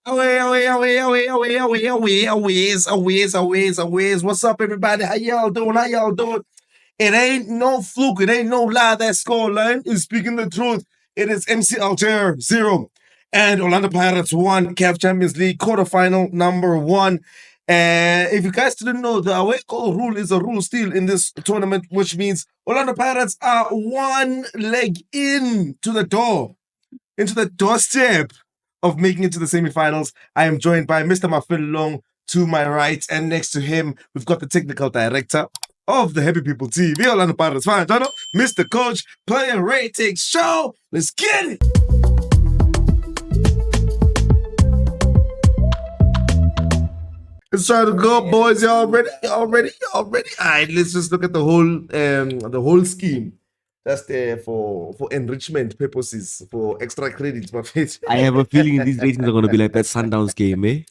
Away. What's up, everybody? How y'all doing? It ain't no fluke. It ain't no lie. That scoreline is speaking the truth. It is MC Alger 0 and Orlando Pirates 1, CAF Champions League quarterfinal number 1. If you guys didn't know, the away goal rule is a rule still in this tournament, which means Orlando Pirates are one leg into the doorstep of making it to the semifinals. I am joined by Mr. Mafilong to my right, and next to him, we've got the technical director of the Happy People TV, Orlando Pirates fan, Mr. Coach, Player Ratings Show. Let's get it. Let's try to go, boys. Y'all ready? All right, let's just look at the whole scheme. That's there for enrichment purposes, for extra credits. I have a feeling these ratings are going to be like that Sundowns game, eh?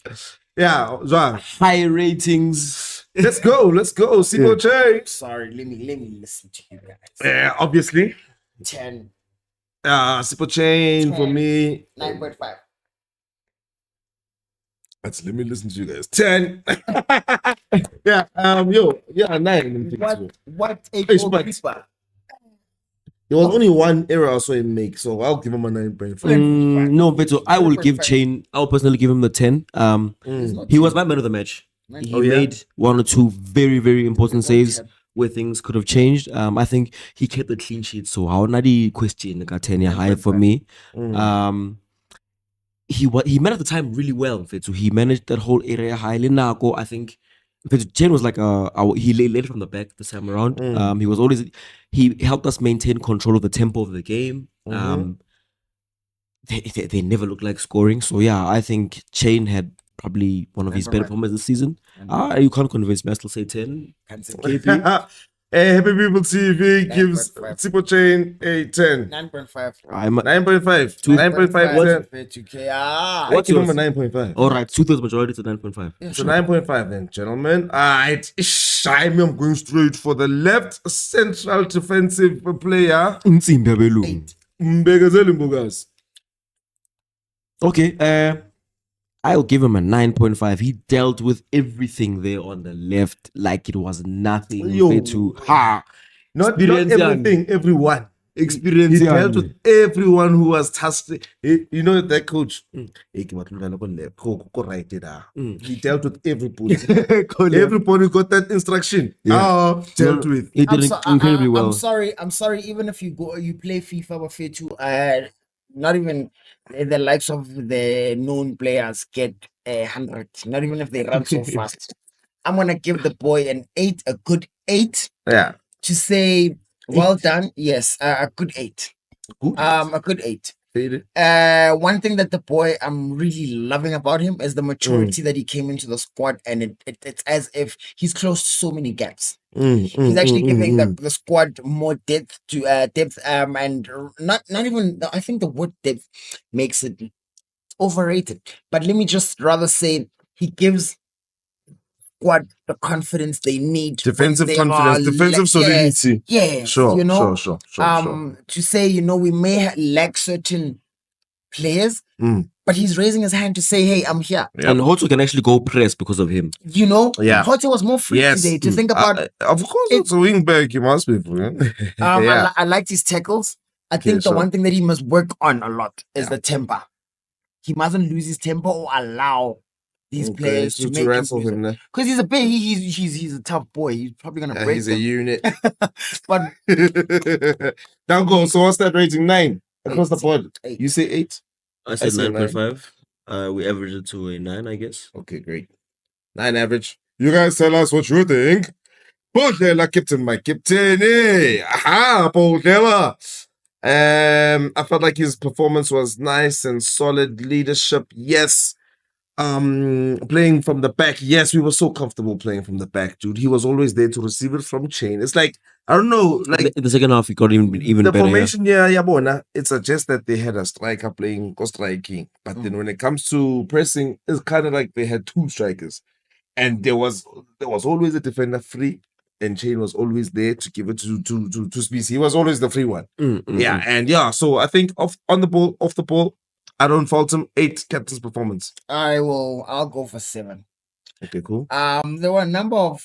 Yeah, Zwan. High ratings. Let's go. Sipo James. Sorry, let me listen to you guys. Yeah, obviously. 10. Sipo Chain for me. 9.5. Let me listen to you guys. 10. Yeah, 9. What a Hey, goalkeeper. There was only one error I saw him make, so I'll give him a 9.5. No, Beto, I will give Chain. I will personally give him the 10. He was my man of the match. He made one or two very, very important saves where things could have changed. I think he kept the clean sheet, so how not the question got 10 high for me. He managed the time really well. Beto. He managed that whole area highly. I think Chain was like he led from the back this time around. He helped us maintain control of the tempo of the game. They never looked like scoring. So yeah, I think Chain had probably one of his better performances this season. You can't convince me. I still say 10. KP. Happy People TV gives Sipo Chain a 10. 9.5. 9.5. 9.5. What's your 9.5? All right, 2/3 majority to 9.5. Yeah, so 9.5 then, gentlemen. Alright, I'm going straight for the left central defensive player. Okay, I'll give him a 9.5. He dealt with everything there on the left like it was nothing. Not everything, everyone. Experience. He dealt with everyone who was tasked. You know that coach. He dealt with everybody. Everybody got that instruction. Dealt with. He did incredibly well. I'm sorry. Even if you play FIFA or FIFA, not even the likes of the known players get 100. Not even if they run so fast. I'm gonna give the boy an 8, a good 8. Yeah. To say well done. Yes, a good 8. A good 8. One thing that the boy I'm really loving about him is the maturity that he came into the squad, and it's as if he's closed so many gaps. He's actually giving the squad more depth and not even. I think the word depth makes it overrated, but let me just rather say he gives squad the confidence they need. Defensive confidence, defensive solidity. Yeah, sure. To say we may lack certain players, but he's raising his hand to say, "Hey, I'm here." Yep. And Hoto can actually go press because of him. Hoto was more free today to think about. Of course, it's a wing back. He must be. I liked his tackles. I think the one thing that he must work on a lot is the temper. He mustn't lose his temper or allow these players to make wrestle him, because he's a big. He's a tough boy. He's probably gonna break. He's a unit. But down go. So what's that rating? 9 across the board. 8. You say 8? I said 9.5. We averaged it to a 9, I guess. Okay, great. 9 average. You guys tell us what you think. Bodlela, captain, my captain. Bodlela. I felt like his performance was nice and solid. Leadership, yes. Playing from the back, yes, we were so comfortable playing from the back, dude. He was always there to receive it from Chain. It's like, I don't know, like in the second half, he got even the better. Formation, it suggests that they had a striker playing striking, but then when it comes to pressing, it's kind of like they had 2 strikers, and there was always a defender free, and Chain was always there to give it to Species. He was always the free one. So I think off the ball, I don't fault him. 8 captain's performance. I'll go for 7. Okay, cool. There were a number of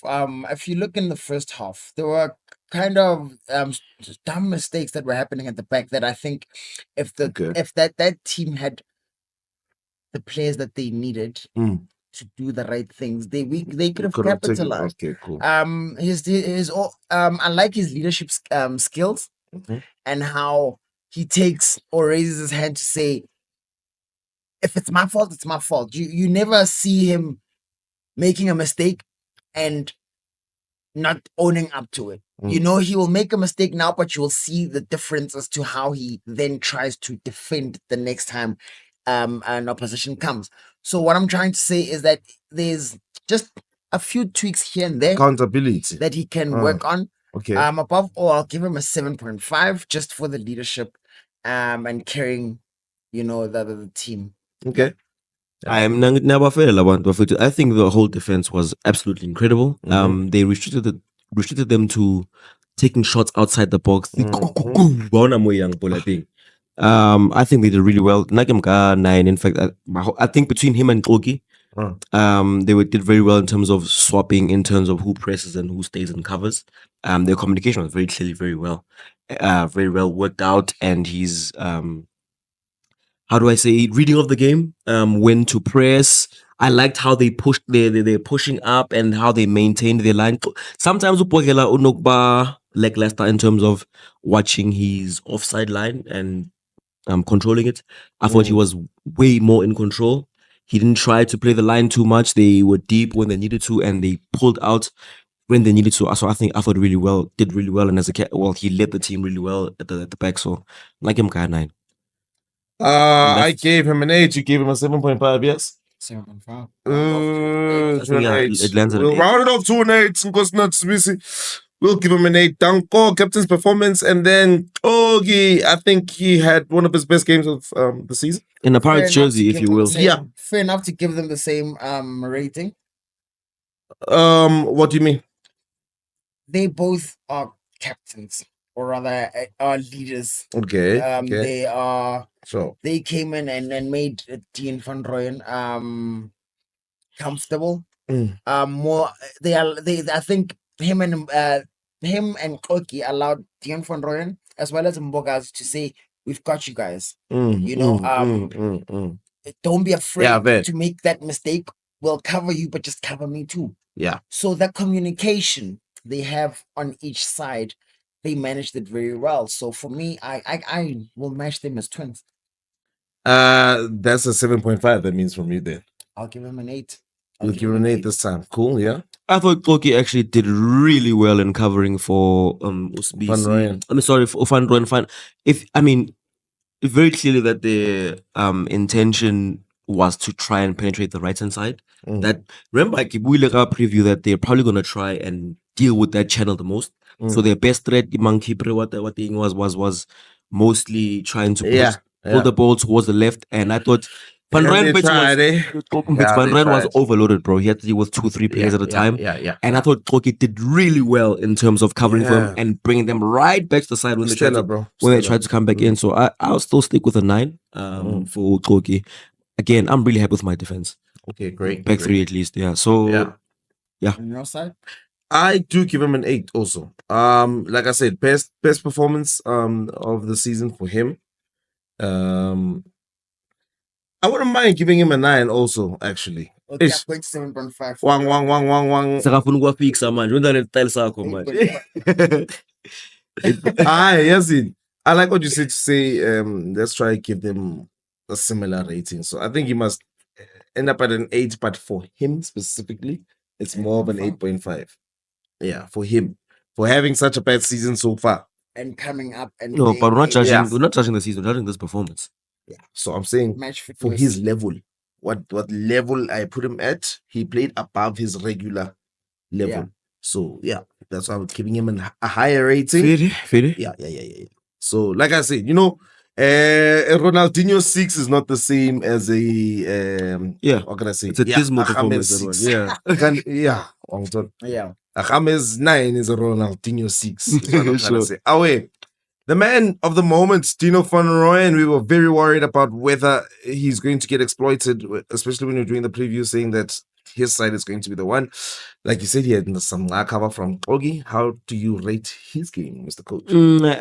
if you look in the first half, there were kind of dumb mistakes that were happening at the back that I think if that team had the players that they needed to do the right things, they could have capitalized. Okay, cool. I like his leadership skills and how he takes or raises his hand to say, if it's my fault, it's my fault. You never see him making a mistake and not owning up to it. You know, he will make a mistake now, but you will see the difference as to how he then tries to defend the next time an opposition comes. So what I'm trying to say is that there's just a few tweaks here and there, accountability that he can work on. Okay. Above all, I'll give him a 7.5 just for the leadership and carrying, the team. Okay. I think the whole defense was absolutely incredible. They restricted them to taking shots outside the box. I think they did really well. Nagemka 9. In fact, I think between him and Koki, they did very well in terms of swapping, in terms of who presses and who stays and covers. Their communication was very clearly very well worked out, and he's reading of the game, when to press. I liked how they pushed, they're pushing up and how they maintained their line. Sometimes Upogela Unokba lackluster in terms of watching his offside line and controlling it. I thought he was way more in control. He didn't try to play the line too much. They were deep when they needed to, and they pulled out when they needed to. So I think I thought did really well, and he led the team really well at the back. So like him, 9. I gave him an 8. You gave him a 7.5. Yes. 7.5. It lands at We'll an 8. round it off to an 8. We'll give him an 8. Danko, captain's performance, and then Ogi. I think he had one of his best games of the season in a Pirates jersey, if you will. Fair enough to give them the same rating. What do you mean? They both are captains, or rather, are leaders. Okay. They came in and made Dean van Rooyen comfortable. I think him and Koki allowed Dean van Rooyen as well as Mbogas to say, we've got you guys. Don't be afraid to make that mistake. We'll cover you, but just cover me too. Yeah. So that communication they have on each side, they managed it very well. So for me, I will match them as twins. That's a 7.5. That means from you then. I'll give him an 8. You'll give him an 8 this time. Cool, yeah. I thought Koki actually did really well in covering for Usbisi. Van Rooyen. For Van Rooyen. Very clearly that the intention was to try and penetrate the right hand side. That remember, I preview that they're probably gonna try and deal with that channel the most. So their best threat, Monkey, what the thing was mostly trying to pull the ball towards the left. And I thought Van Rooyen was overloaded, bro. He had to deal with 2-3 players at a time. And I thought Koki did really well in terms of covering for him and bringing them right back to the side when they tried to come back in. So I'll still stick with a 9 for Koki. Again, I'm really happy with my defense. Okay, great. Back 3 at least, yeah. So yeah. On your side? I do give him an 8 also. Like I said, best performance of the season for him. I wouldn't mind giving him a 9 also, actually. Okay, 7.5. Wang. I like what you said to say, let's try and give them a similar rating. So I think he must end up at an 8, but for him specifically, it's more of an 8.5. Yeah, for him. For having such a bad season so far. And coming up and but we're not judging the season, we're judging this performance. Yeah. So I'm saying for his level, what level I put him at, he played above his regular level. Yeah. So yeah, that's why I'm giving him a higher rating. Fair. Yeah. So like I said, a Ronaldinho 6 is not the same as a what can I say? It's a dismal performance. 6. Yeah. A James 9 is a Ronaldinho 6. Is what I'm trying to say. The man of the moment, Dino van Rooyen, we were very worried about whether he's going to get exploited, especially when you're doing the preview saying that his side is going to be the one. Like you said, he had some cover from Ogi. How do you rate his game, Mr. Coach?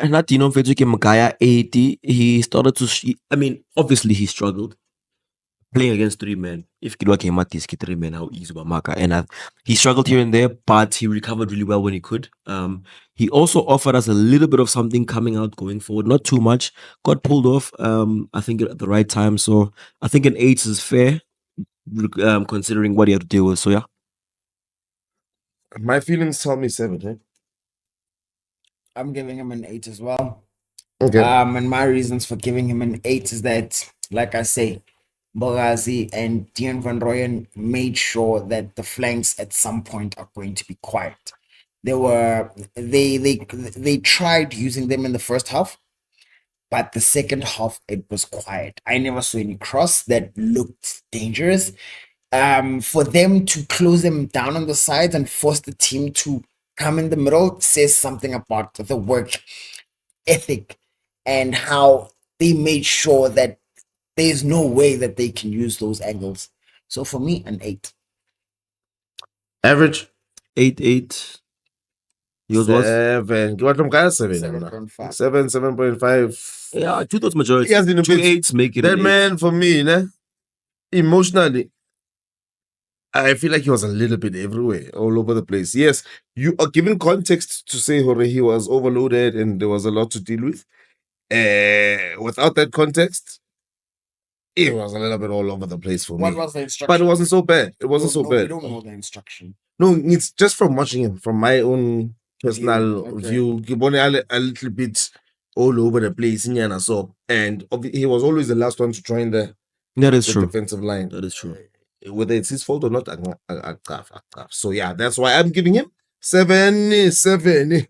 Not Dino Mfethu Mgaya 80. He started to. Obviously, he struggled playing against 3 men. If Kidwa came at this 3 men, how easy was Maka? And he struggled here and there, but he recovered really well when he could. He also offered us a little bit of something coming out going forward, not too much. Got pulled off, I think, at the right time. So I think an 8 is fair, considering what he had to deal with. So yeah. My feelings tell me 7. Eh? I'm giving him an 8 as well. Okay. And my reasons for giving him an 8 is that, like I say, Bogazi and Dion van Rooyen made sure that the flanks at some point are going to be quiet. They tried using them in the first half, but the second half it was quiet. I never saw any cross that looked dangerous. For them to close them down on the sides and force the team to come in the middle says something about the work ethic and how they made sure that there's no way that they can use those angles. So for me, an 8. Average? 8. Yours was? 7. What from guys? 7. 7.5. 7.5. Yeah, I 2 thoughts majority. He has been a 2 bit- 8s make it That an 8. man, for me, emotionally, I feel like he was a little bit everywhere, all over the place. Yes, you are given context to say Hore, he was overloaded and there was a lot to deal with. Without that context, it was a little bit all over the place for What me. was the instruction? But it wasn't so bad. It wasn't so We bad. don't know the instruction. No, it's just from watching him, from my own personal Okay. view. Gibone a little bit all over the place, Nyana, so, and he was always the last one to join the That is true. defensive line. That is true. Whether it's his fault or not, so yeah, that's why I'm giving him 7. 7.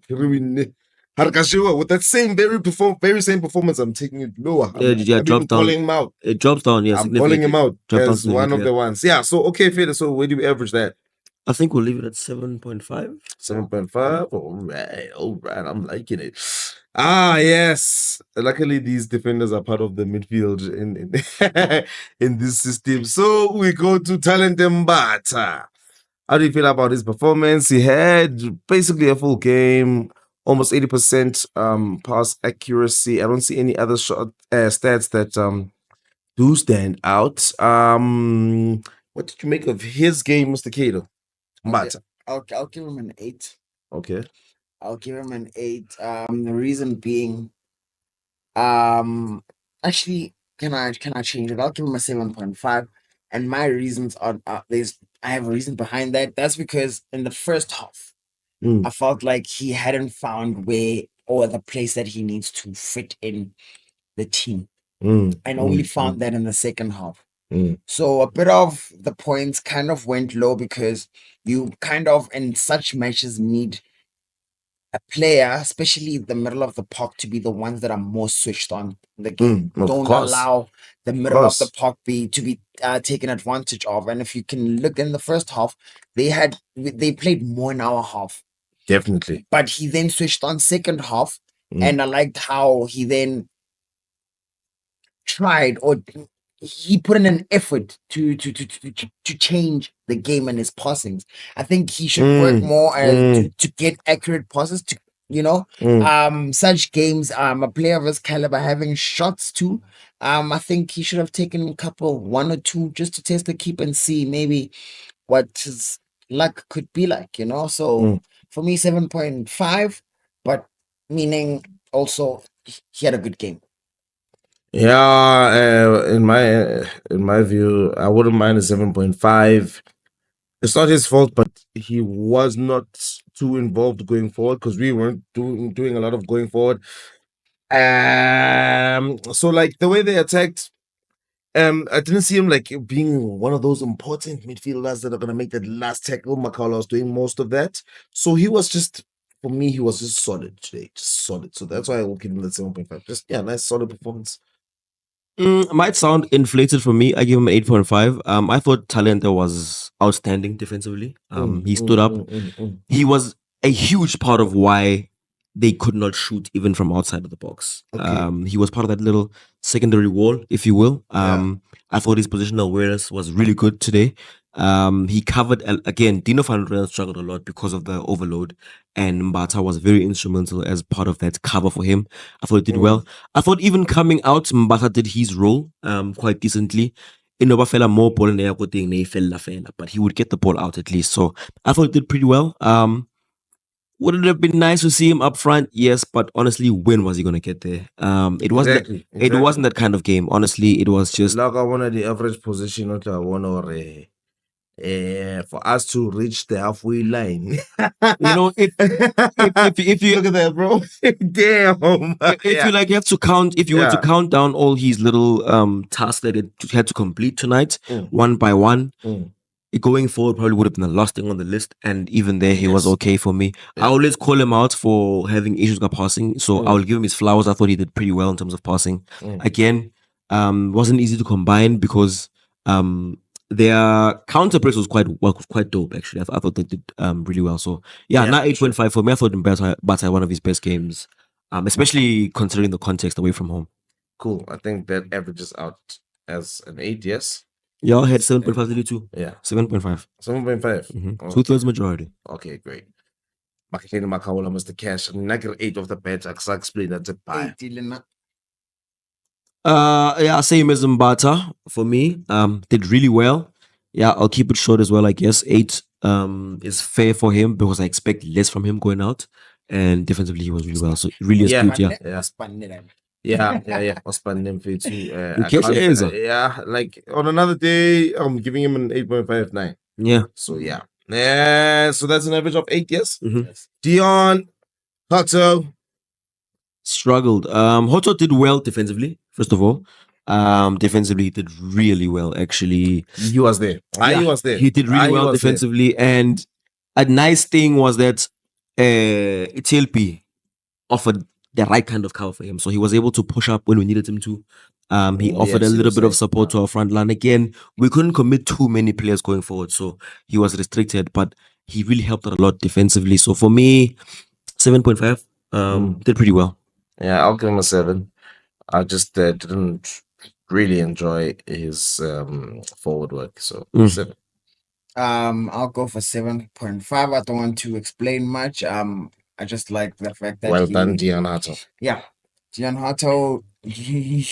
Harkashiwa, with that very same performance, I'm taking it lower. Yeah, I'm drop even down. calling him out. It drops down, yeah. I'm calling him out Drop down as one of the ones. Yeah, so okay, Fede, so where do we average that? I think we'll leave it at 7.5. 7.5. All right, I'm liking it. Ah, yes. Luckily, these defenders are part of the midfield in this system. So we go to Talent Mbata. How do you feel about his performance? He had basically a full game, almost 80% pass accuracy. I don't see any other stats that do stand out. What did you make of his game, Mr. Cato? Mbata. I'll give him an 8. Okay. I'll give him an 8. The reason being, actually, can I change it? I'll give him a 7.5. And my reasons are I have a reason behind that. That's because in the first half, I felt like he hadn't found where or the place that he needs to fit in the team. And only found that in the second half. So a bit of the points kind of went low because you kind of in such matches need a player, especially the middle of the park, to be the ones that are more switched on in the game. Of Don't course. allow the middle of the course. park to be taken advantage of. And if you can look in the first half, they played more in our half. Definitely. But he then switched on second half, and I liked how he then tried or he put in an effort to change the game and his passings. I think he should work more to get accurate passes to such games, a player of his caliber having shots too. I think he should have taken a couple, 1 or 2, just to test the keep and see maybe what his luck could be like, So for me, 7.5, but meaning also he had a good game. Yeah, in my view, I wouldn't mind a 7.5. It's not his fault, but he was not too involved going forward because we weren't doing a lot of going forward. So like the way they attacked, I didn't see him like being one of those important midfielders that are gonna make that last tackle. Makala was doing most of that, so he was just. For me, he was just solid today, just solid. So that's why I will give him the 7.5. Just nice solid performance. Might sound inflated for me. I give him an 8.5. I thought Talente was outstanding defensively. He stood up. He was a huge part of why they could not shoot even from outside of the box. Okay. He was part of that little secondary wall, if you will. I thought his positional awareness was really good today. He covered again. Dino van Rijn struggled a lot because of the overload, and Mbata was very instrumental as part of that cover for him. I thought he did well. I thought even coming out, Mbata did his role quite decently. Inoba fella more ball in there, but he would get the ball out at least. So I thought he did pretty well. Would it have been nice to see him up front? Yes, but honestly, when was he going to get there? It wasn't. Exactly. It wasn't that kind of game. Honestly, it was just. Like I wanted the average position, not I want for us to reach the halfway line. You know, if you Look at that, bro. Damn. if you like have to count, if you were to count down all his little tasks that it had to complete tonight, one by one. Going forward probably would have been the last thing on the list, and even there he was okay for me. I always call him out for having issues with passing, so I will give him his flowers. I thought he did pretty well in terms of passing. Again, wasn't easy to combine because their counter press was quite dope actually. I thought they did really well. So now 8.5 for me. I thought Mbata one of his best games, especially considering the context away from home. Cool. I think that averages out as an 8. Yes. Y'all had 7.5 too. Yeah. 7.5. 7.5. Oh. 2/3 majority. Okay, great. Makakeni Makaula, Mr. Cash. I'm not going to 8 of the bench. I can explain that to buy. Same as Mbata for me. Did really well. Yeah, I'll keep it short as well. I guess 8 is fair for him because I expect less from him going out, and defensively he was really well. So really astute. Was spending for too. Yeah, like on another day, I'm giving him an 8.59. Yeah. So so that's an average of 8. Yes. Yes. Dion, Hato struggled. Hoto did well defensively. First of all, defensively he did really well. Actually, he was there. He was there. He did really well defensively, and a nice thing was that Itilpi offered the right kind of cover for him. So he was able to push up when we needed him to. He offered a little bit of support to our front line. Again, we couldn't commit too many players going forward, so he was restricted, but he really helped out a lot defensively. So for me, 7.5 did pretty well. Yeah, I'll give him a 7. I just didn't really enjoy his forward work. So 7. I'll go for 7.5. I don't want to explain much. I just like the fact that done, Dion Hato. Yeah, Dion Hato. He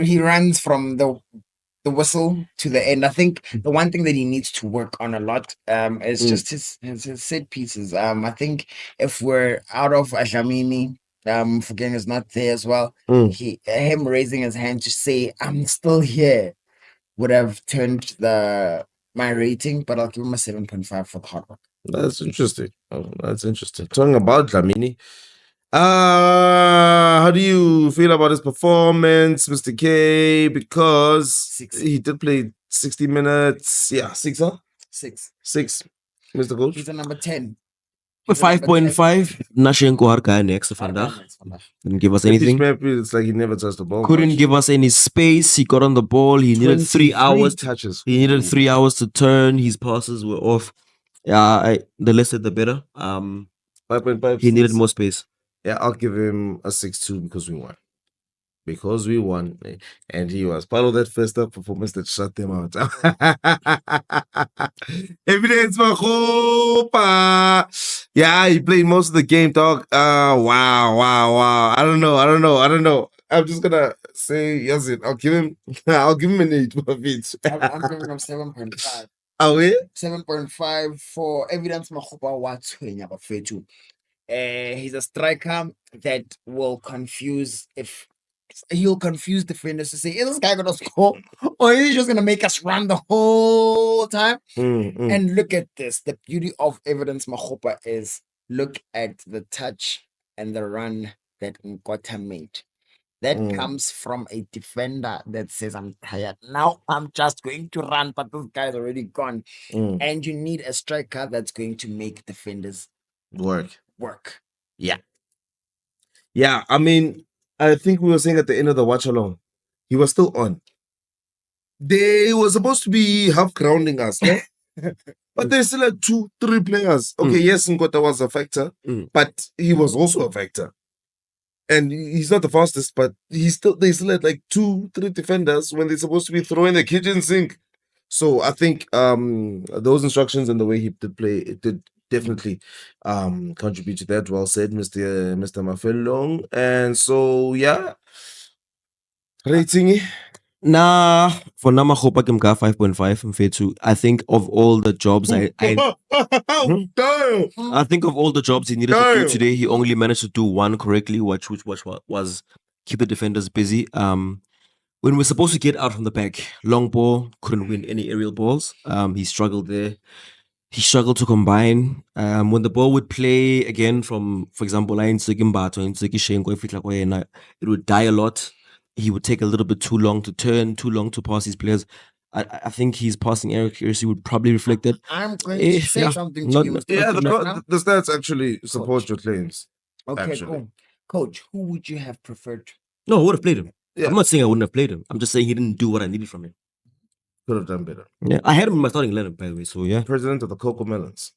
runs from the whistle to the end. I think the one thing that he needs to work on a lot is just his set pieces. I think if we're out of Ajamini, Fugen is not there as well. Him raising his hand to say I'm still here would have turned my rating, but I'll give him a 7.5 for the hard work. That's interesting. Talking about Dlamini, how do you feel about his performance, Mr. K? Because he did play 60 minutes. Yeah, 6, huh? 6. Mr. Coach? He's a number 10. 5.5. Nashenko Harka next vandaag. Didn't give us anything. It's like he never touched the ball. Couldn't give us any space. He got on the ball. He needed 3 hours. Touches. He needed 3 hours to turn. His passes were off. Yeah, the less the better. 5.5. He needed more space. Yeah, I'll give him a 6.2 because we won. And he was part of that first up performance that shut them out. Evidence, Mahopa. Yeah, he played most of the game, dog. Wow. I don't know. I'm just gonna say yes. I'll give him an 8 for it. I'm giving him 7.5. Are we? 7.5 for Evidence Mahopa Watsuenya Bafetu. He's a striker that will confuse defenders to say, is this guy gonna score? Or is he just gonna make us run the whole time? And look at this. The beauty of Evidence Mahopa is look at the touch and the run that Nkota made. That comes from a defender that says, I'm tired. Now I'm just going to run, but this guy's already gone. And you need a striker that's going to make defenders work. Yeah. Yeah, I mean, I think we were saying at the end of the watch along, he was still on. They were supposed to be half grounding us, no? But they still had 2-3 players. Okay, yes, Nkota was a factor, but he was also a factor. And he's not the fastest, but they still had like 2-3 defenders when they're supposed to be throwing the kitchen sink. So I think those instructions and the way he did play, it did definitely contribute to that. Well said, Mr. Mafelong. And so yeah. Rating. Nah, for now, I can go 5.5 and fair too. I think of all the jobs I think of all the jobs he needed to do today, he only managed to do one correctly, which was keep the defenders busy. When we're supposed to get out from the back, long ball, couldn't win any aerial balls. He struggled there. He struggled to combine. When the ball would play again from, for example, it would die a lot. He would take a little bit too long to turn, too long to pass his players. I think his passing accuracy would probably reflect that. I'm going to say something to you. The stats actually support your claims. Okay, actually. cool. Coach, who would you have preferred? No, I would have played him. Yeah. I'm not saying I wouldn't have played him. I'm just saying he didn't do what I needed from him. Could have done better. Yeah, I had him in my starting lineup, by the way. So yeah. President of the Cocoa Melons.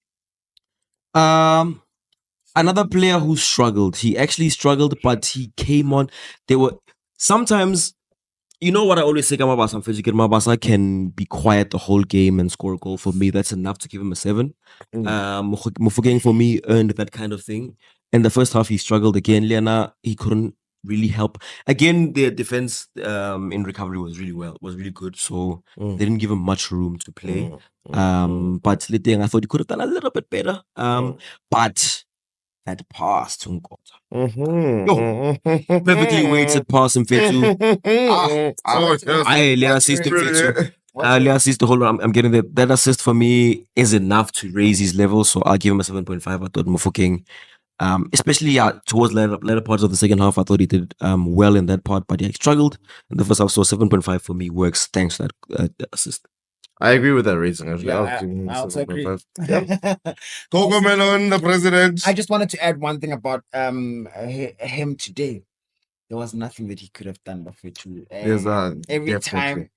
Another player who struggled. He actually struggled, but he came on. There were sometimes, you know what I always say, Mabasa can be quiet the whole game and score a goal. For me, that's enough to give him a 7. Mofokeng for me earned that kind of thing. In the first half, he struggled again. Liana, he couldn't really help. Again, their defense in recovery was really good. So they didn't give him much room to play. But Liteng, I thought he could have done a little bit better. But that pass to Nkota. Perfectly weighted pass in Fetu. Assist the whole I'm getting that assist for me is enough to raise his level. So I'll give him a 7.5. I thought Mofokeng, especially towards later parts of the second half, I thought he did well in that part, but he struggled in the first half. So 7.5 for me works thanks to that assist. I agree with that rating. Actually, I also agree. Coco Melon, the president. I just wanted to add one thing about him today. There was nothing that he could have done before too. Every time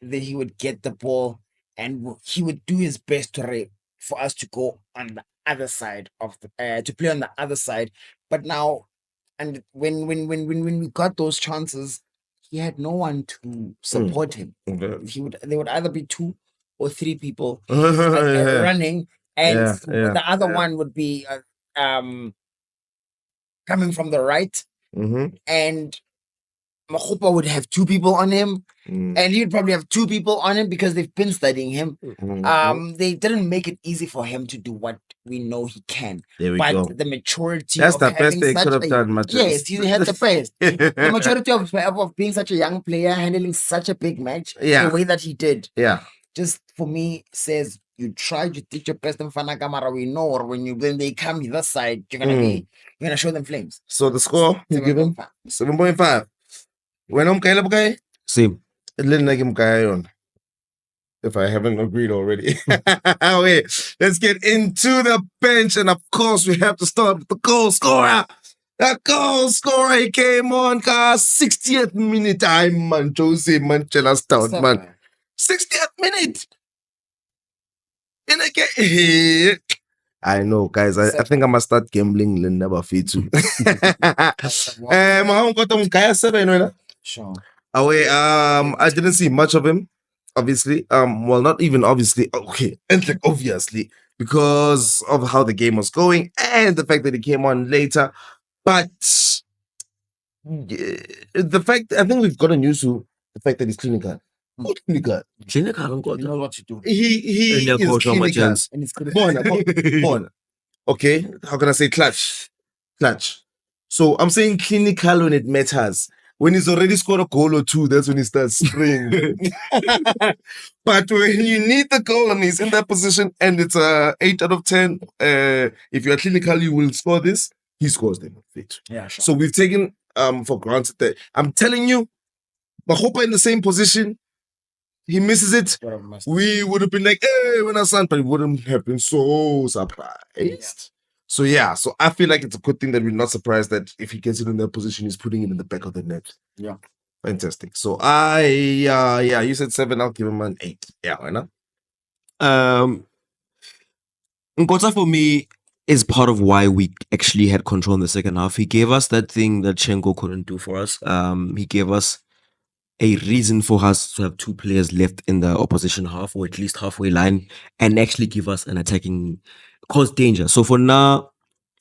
that he would get the ball and he would do his best for us to go on the other side of the to play on the other side. But now, and when we got those chances, he had no one to support him. There would either be 2 or 3 people running, and the other one would be coming from the right, and Makgopa would have 2 people on him, and he would probably have 2 people on him because they've been studying him. They didn't make it easy for him to do what we know he can. There we go. The maturity That's of the best having they could have done. Yes, he had the best. The maturity of being such a young player, handling such a big match, the way that he did. Yeah. Just for me, says you tried, you did your best in Fana Kamara. We know, or when they come this side, you're gonna show them flames. So the score you give him 7.5. When I'm Kayla Same. If I haven't agreed already. Wait, let's get into the bench. And of course, we have to start with the goal scorer. The goal scorer, he came on, 60th minute. I'm man, Jose Manchela Stout, man. 60th minute. In a game. I know, guys. I think I must start gambling Linda Buffy too. Sure. I didn't see much of him, obviously. Well, not even obviously. Okay, and like obviously because of how the game was going and the fact that he came on later. But the fact, I think we've gotten used to the fact that he's clinical. Clinical. You know what to do. He is clinical. And it's good. Born. Okay, how can I say clutch? Clutch. So I'm saying clinical when it matters. When he's already scored a goal or 2, that's when he starts spraying. But when you need the goal and he's in that position and it's a 8 out of 10, if you're clinical, you will score this. He scores them. Yeah, sure. So we've taken for granted that. I'm telling you, Makgopa in the same position, he misses it. We would have been like, hey, when our son, but we wouldn't have been so surprised. Yeah. So I feel like it's a good thing that we're not surprised that if he gets it in that position, he's putting it in the back of the net. Yeah. Fantastic. So you said 7, I'll give him an 8. Yeah, why not? Nkota for me is part of why we actually had control in the second half. He gave us that thing that Chenko couldn't do for us. He gave us a reason for us to have two players left in the opposition half, or at least halfway line, and actually give us an attacking, cause danger. So for now,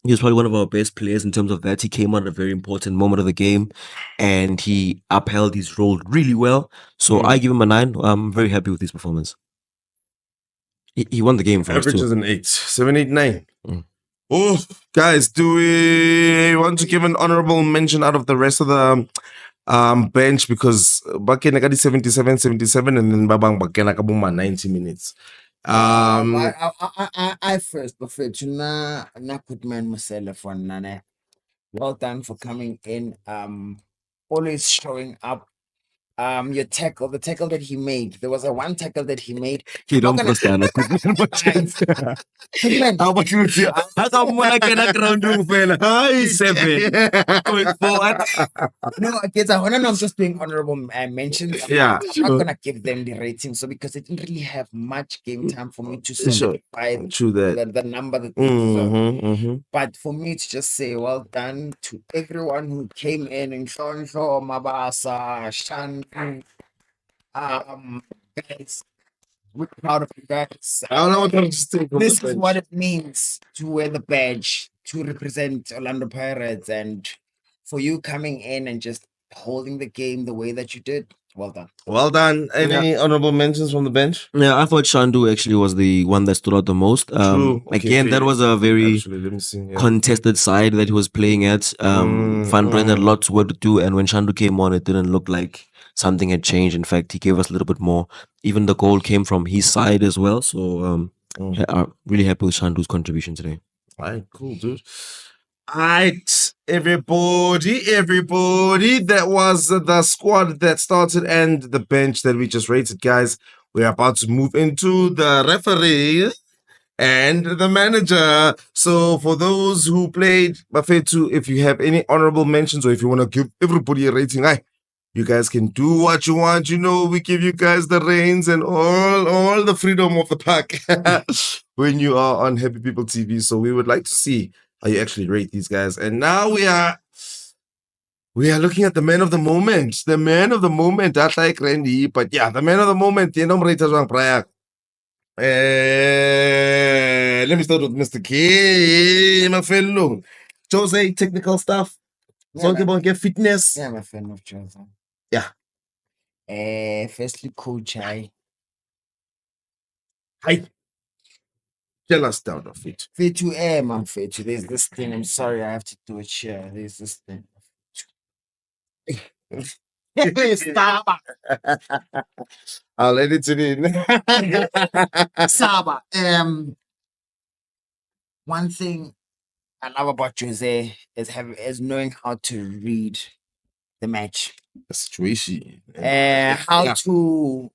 he was probably one of our best players in terms of that. He came on at a very important moment of the game, and he upheld his role really well. So I give him a 9. I'm very happy with his performance. He won the game for us Average too. is an 8. 7, 8, 9. Mm. Oh, guys, do we want to give an honorable mention out of the rest of the bench? Because Buccaneer got 77, 77, and then Babang Buccaneer got 90 minutes. I first prefer to na put man myself for nane. Well done for coming in. Always showing up. Your tackle, the tackle that he made. There was a one tackle that he made. You don't understand. Man, How about you? How come when I get a ground room, fella? 7 going forward. no, kids, I'm just doing honorable mentions. Yeah, I'm not gonna give them the rating, so because they didn't really have much game time for me to solidify True that. the number that they deserve. Mm-hmm. But for me to just say well done to everyone who came in Shonsho, Mabasa, Shan, guys, we're proud of you guys. I don't know what I'm just thinking. This is what it means to wear the badge, to represent Orlando Pirates, and for you coming in and just holding the game the way that you did. Well done. Well done. Any honorable mentions from the bench? Yeah, I thought Shandu actually was the one that stood out the most. True. Okay, Again, that fair. was a very Actually, let me see. Yeah. contested side that he was playing at. Van Brand had a lot to work to do, and when Shandu came on, it didn't look like something had changed. In fact, he gave us a little bit more. Even the goal came from his side as well. So yeah, I'm really happy with Shandu's contribution today. All right, cool, dude. All right, everybody. That was the squad that started and the bench that we just rated, guys. We're about to move into the referee and the manager. So for those who played Bafetu, if you have any honorable mentions or if you want to give everybody a rating, you guys can do what you want. You know, we give you guys the reins and all the freedom of the pack when you are on Happy People TV. So we would like to see how you actually rate these guys. And now we are looking at the man of the moment. The man of the moment. That's like Randy. But yeah, the man of the moment. You know, let me start with Mr. K, my fellow. Jose, technical stuff. Talking about get fitness. Yeah, I'm a fan of Jose. Yeah. Firstly, Coach Hi. Tell us down of it. Fetu man, Fetu. There's this thing. I'm sorry, I have to do it here. There's this thing. Stop. I'll edit it in. Saba. One thing I love about Jose is knowing how to read the match. The situation. How to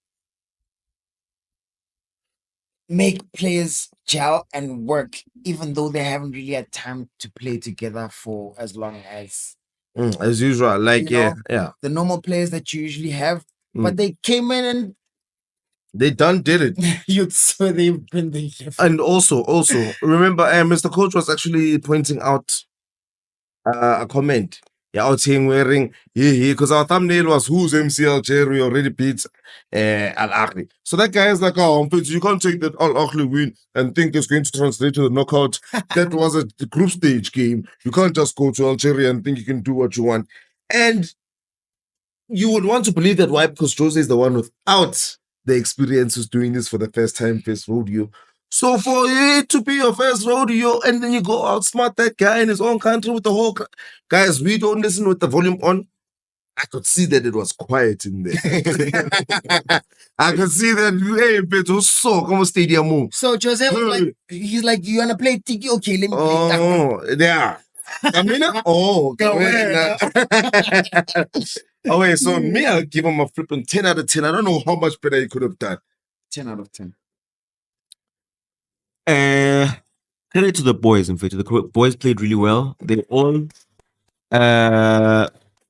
make players gel and work, even though they haven't really had time to play together for as long as usual. Like, you know, yeah. the normal players that you usually have. But they came in and they did it. You'd swear they've been there. And also, remember, Mr. Coach was actually pointing out a comment. Yeah, out saying wearing because our thumbnail was who's MC Alger. We already beat Al Ahly. So that guy is like, oh, you can't take that Al Ahly win and think it's going to translate to the knockout. That was a group stage game. You can't just go to Algeria and think you can do what you want. And you would want to believe that. Why? Because Jose is the one without the experience who's doing this for the first time, first rodeo. So for it to be your first rodeo and then you go outsmart that guy in his own country with the whole... Guys, we don't listen with the volume on. I could see that it was quiet in there. I could see that, hey, Pedro, so come on, stadium. So Jose was like, he's like, you want to play Tiki? Okay, let me play. Oh, yeah. I mean, oh, go ahead. Oh, wait, so me, I'll give him a flipping 10 out of 10. I don't know how much better he could have done. 10 out of 10. Credit to the boys, in fact. The boys played really well. They all I'm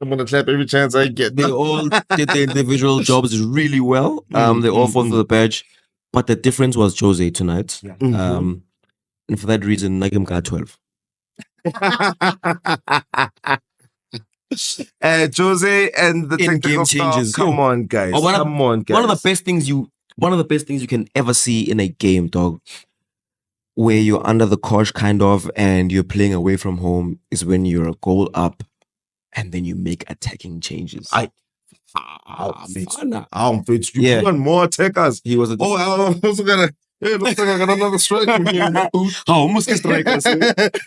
gonna clap every chance I get. They all did their individual jobs really well. They all fought for the badge. but the difference was Jose tonight. Yeah. And for that reason, Nagim got 12. Jose and the In-game technical staff. changes. Come Yo. on, guys. Oh, Come on, guys. One of the best things you can ever see in a game, dog, where you're under the cosh kind of and you're playing away from home, is when you're a goal up and then you make attacking changes. I'm fit. You Yeah. put on more attackers. He was a I'm also gonna. Hey, looks like I got another striker here. almost a striker.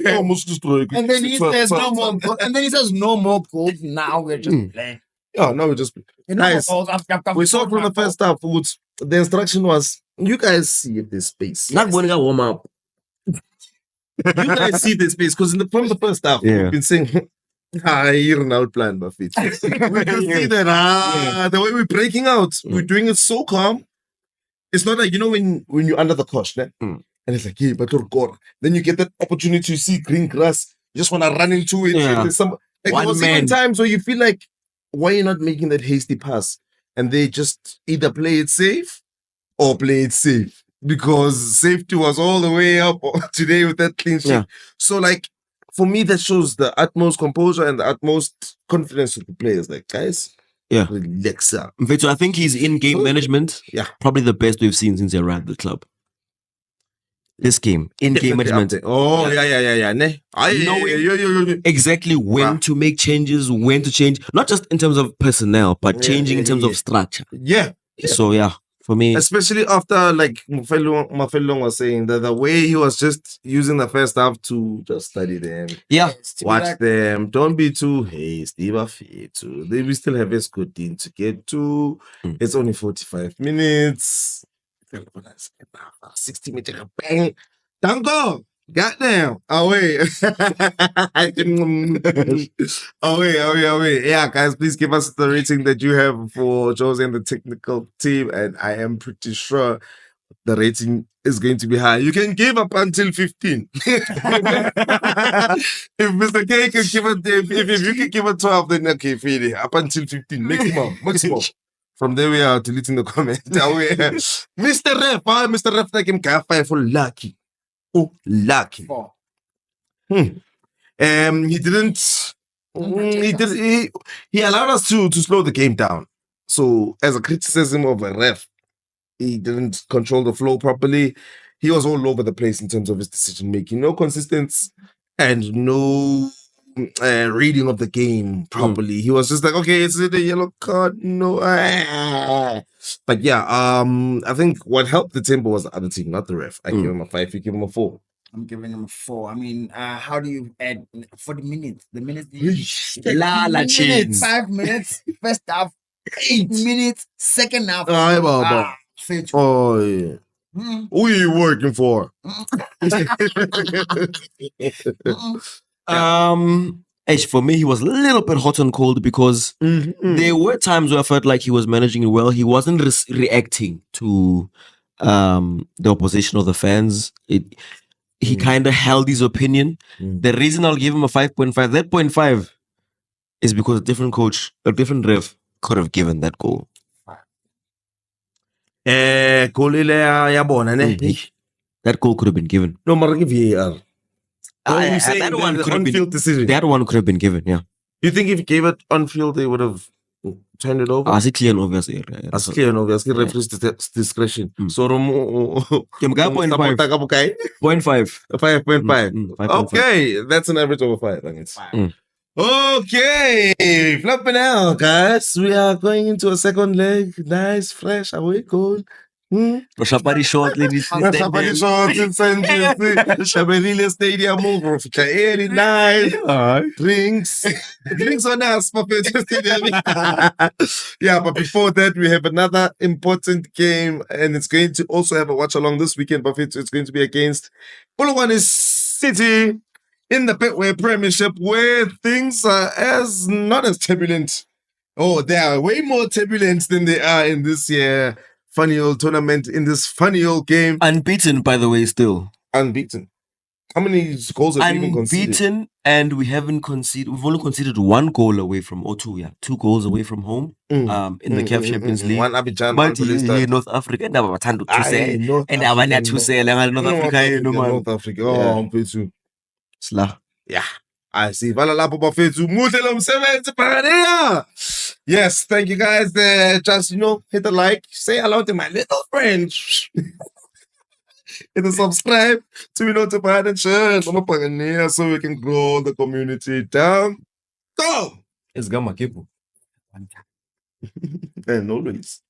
Almost a striker. And then he says no more. And then he says no more goals. Now we're just playing. Yeah, no, we just. Guys, we saw from the first half. The instruction was, you guys see this space. Not when I warm up. You guys see this space because from the first half, Yeah. we've been saying, you're an outplan, Buffett. We can see that. The way we're breaking out, we're doing it so calm. It's not like, when you're under the cosh, né? And it's like, hey, but God. Then you get that opportunity to see green grass. You just want to run into it. Yeah. There's some, like, One there was man. even times where you feel like, why are you not making that hasty pass? And they just either play it safe or play it safe. Because safety was all the way up today with that clean sheet. Yeah. So, like, for me, that shows the utmost composure and the utmost confidence of the players. Like, guys, Yeah. relax up. So I think his in-game management, Yeah. probably the best we've seen since he arrived at the club. This game, in-game management. Oh, yeah. Ne? Knowing exactly when Wow. to make changes, when to change, not just in terms of personnel, but Yeah, changing in terms yeah. of structure. Yeah. So yeah, for me, Especially after, like, Mafelo was saying, that the way he was just using the first half to just study them, yeah, watch them, don't be too hasty, they we still have a good team to get to. It's only 45 minutes. 60 minutes, bang, Dango, goddamn, away. away. Yeah, guys, please give us the rating that you have for Jose and the technical team, and I am pretty sure the rating is going to be high. You can give up until 15. If Mr. K can give it, if you can give it 12, then okay, feel it. Up until 15, maximum. From there we are deleting the comment. Mr. Mr. Ref, take him CAF for lucky. Oh, lucky. 4. He didn't. He allowed us to slow the game down. So, as a criticism of a ref, he didn't control the flow properly. He was all over the place in terms of his decision making. No consistency and no reading of the game properly. He was just like, okay, is it a yellow card? No. But yeah, I think what helped the tempo was the other team, not the ref. I give him a 5, you give him a 4. I'm giving him a 4. I mean, how do you add for the minutes? The minutes. La chains. 5 minutes. First half. 8 minutes. Second half. Fair to- Oh, yeah. Who are you working for? For me, he was a little bit hot and cold because there were times where I felt like he was managing it well. He wasn't reacting to the opposition or the fans. He kind of held his opinion. The reason I'll give him a 5.5, that 0.5 is because a different coach, a different ref could have given that goal. That goal could have been given. No, but give VAR. That one could have been decision. That one could have been given. Yeah. You think if he gave it on field, they would have turned it over? As clear and obvious. As clear and obvious. Referee's discretion. So, 0.5. 5.5. Okay, that's an average over 5. I guess. Okay, flipping out, guys. We are going into a second leg. Nice, fresh, away goal. Somebody short, ladies. Somebody short in Shabelile Stadium. Early nice. Drinks on us, Yeah, but before that, we have another important game, and it's going to also have a watch along this weekend. But it's going to be against Polokwane City in the Betway Premiership, where things are not as turbulent. Oh, they are way more turbulent than they are in this year. Funny old tournament, in this funny old game. Unbeaten, by the way, still. Unbeaten. How many goals have you even conceded? Unbeaten, and we haven't conceded. We've only conceded 1 goal away from, or 2, 2 goals away from home. In the CAF Champions League. One Abidjan, But one here North Africa, and North Africa. North Africa. Oh, I'm too. Sla. Yeah. I see. Valalapo bafethu. Muhle lo msebenzi Buccaneer. Yes, thank you guys. Just hit the like, say hello to my little friends. Hit the subscribe to be notified and share on the Buccaneer so we can grow the community down. Go! It's Gamma Kipu. And always.